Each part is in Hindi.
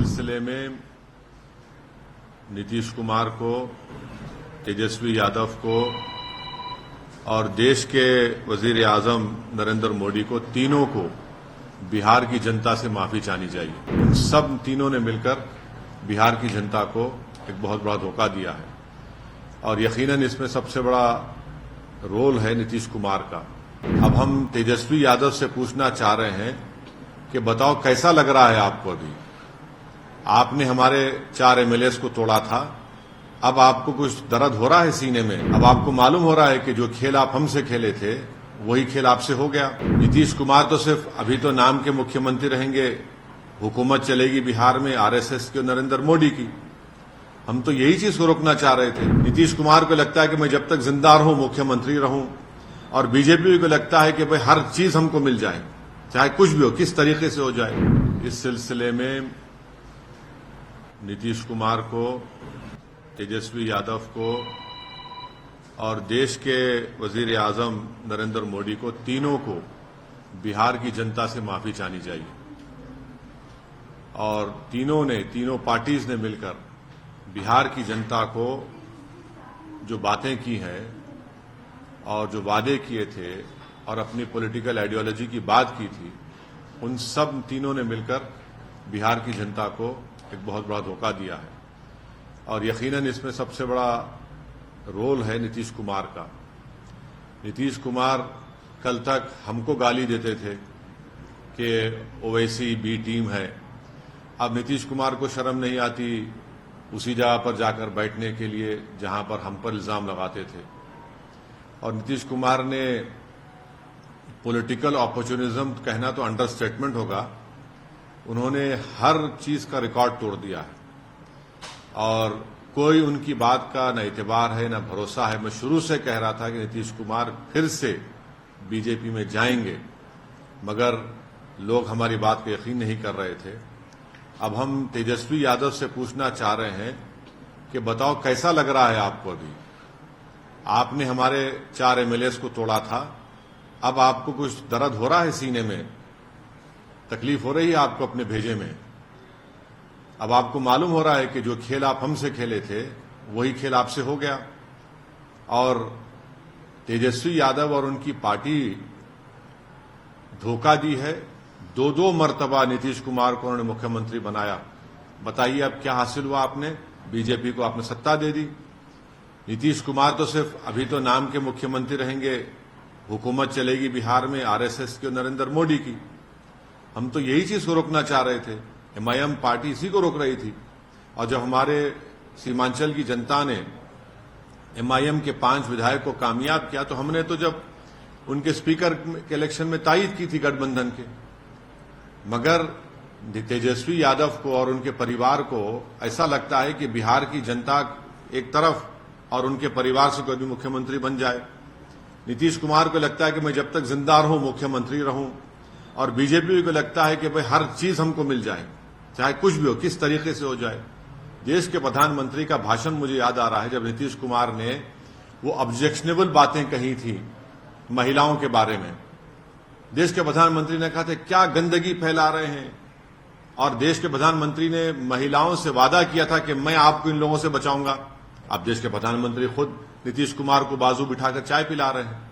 सिलसिले में नीतीश कुमार को, तेजस्वी यादव को और देश के वजीर आजम नरेंद्र मोदी को, तीनों को बिहार की जनता से माफी चाहनी चाहिए। उन सब तीनों ने मिलकर बिहार की जनता को एक बहुत बड़ा धोखा दिया है और यकीनन इसमें सबसे बड़ा रोल है नीतीश कुमार का। अब हम तेजस्वी यादव से पूछना चाह रहे हैं कि बताओ कैसा लग रहा है आपको? अभी आपने हमारे 4 एमएलएस को तोड़ा था, अब आपको कुछ दर्द हो रहा है सीने में? अब आपको मालूम हो रहा है कि जो खेल आप हमसे खेले थे वही खेल आपसे हो गया? नीतीश कुमार तो सिर्फ अभी तो नाम के मुख्यमंत्री रहेंगे, हुकूमत चलेगी बिहार में आरएसएस की और नरेंद्र मोदी की। हम तो यही चीज को रोकना चाह रहे थे। नीतीश कुमार को लगता है कि मैं जब तक जिंदा रहूं मुख्यमंत्री रहूं, और बीजेपी को लगता है कि भाई हर चीज हमको मिल जाए, चाहे कुछ भी हो, किस तरीके से हो जाए। इस सिलसिले में नीतीश कुमार को, तेजस्वी यादव को और देश के वजीर आजम नरेंद्र मोदी को, तीनों को बिहार की जनता से माफी चाहनी चाहिए। और तीनों पार्टीज ने मिलकर बिहार की जनता को जो बातें की हैं और जो वादे किए थे और अपनी पॉलिटिकल आइडियोलॉजी की बात की थी, उन सब तीनों ने मिलकर बिहार की जनता को एक बहुत बड़ा धोखा दिया है और यकीनन इसमें सबसे बड़ा रोल है नीतीश कुमार का। नीतीश कुमार कल तक हमको गाली देते थे कि ओवैसी बी टीम है। अब नीतीश कुमार को शर्म नहीं आती उसी जगह पर जाकर बैठने के लिए जहां पर हम पर इल्जाम लगाते थे। और नीतीश कुमार ने पॉलिटिकल अपॉर्चुनिज्म कहना तो अंडरस्टेटमेंट होगा, उन्होंने हर चीज का रिकॉर्ड तोड़ दिया है और कोई उनकी बात का न एतबार है न भरोसा है। मैं शुरू से कह रहा था कि नीतीश कुमार फिर से बीजेपी में जाएंगे, मगर लोग हमारी बात को यकीन नहीं कर रहे थे। अब हम तेजस्वी यादव से पूछना चाह रहे हैं कि बताओ कैसा लग रहा है आपको? अभी आपने हमारे 4 एमएलएस को तोड़ा था, अब आपको कुछ दर्द हो रहा है सीने में? तकलीफ हो रही है आपको अपने भेजे में? अब आपको मालूम हो रहा है कि जो खेल आप हमसे खेले थे वही खेल आपसे हो गया? और तेजस्वी यादव और उनकी पार्टी धोखा दी है। 2 मर्तबा नीतीश कुमार को उन्होंने मुख्यमंत्री बनाया। बताइए अब क्या हासिल हुआ? आपने बीजेपी को आपने सत्ता दे दी। नीतीश कुमार तो सिर्फ अभी तो नाम के मुख्यमंत्री रहेंगे, हुकूमत चलेगी बिहार में आरएसएस की और नरेंद्र मोदी की। हम तो यही चीज को रोकना चाह रहे थे। एमआईएम पार्टी इसी को रोक रही थी। और जब हमारे सीमांचल की जनता ने एमआईएम के 5 विधायक को कामयाब किया तो हमने तो जब उनके स्पीकर के इलेक्शन में तायद की थी गठबंधन के। मगर तेजस्वी यादव को और उनके परिवार को ऐसा लगता है कि बिहार की जनता एक तरफ और उनके परिवार से कोई भी मुख्यमंत्री बन जाए। नीतीश कुमार को लगता है कि मैं जब तक जिंदा रहूं मुख्यमंत्री रहूं, और बीजेपी को लगता है कि भाई हर चीज हमको मिल जाए, चाहे कुछ भी हो, किस तरीके से हो जाए। देश के प्रधानमंत्री का भाषण मुझे याद आ रहा है जब नीतीश कुमार ने वो ऑब्जेक्शनेबल बातें कही थी महिलाओं के बारे में। देश के प्रधानमंत्री ने कहा था क्या गंदगी फैला रहे हैं, और देश के प्रधानमंत्री ने महिलाओं से वादा किया था कि मैं आपको इन लोगों से बचाऊंगा। अब देश के प्रधानमंत्री खुद नीतीश कुमार को बाजू बिठाकर चाय पिला रहे हैं।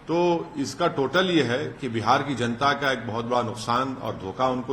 तो इसका टोटल ये है कि बिहार की जनता का एक बहुत बड़ा नुकसान और धोखा उनको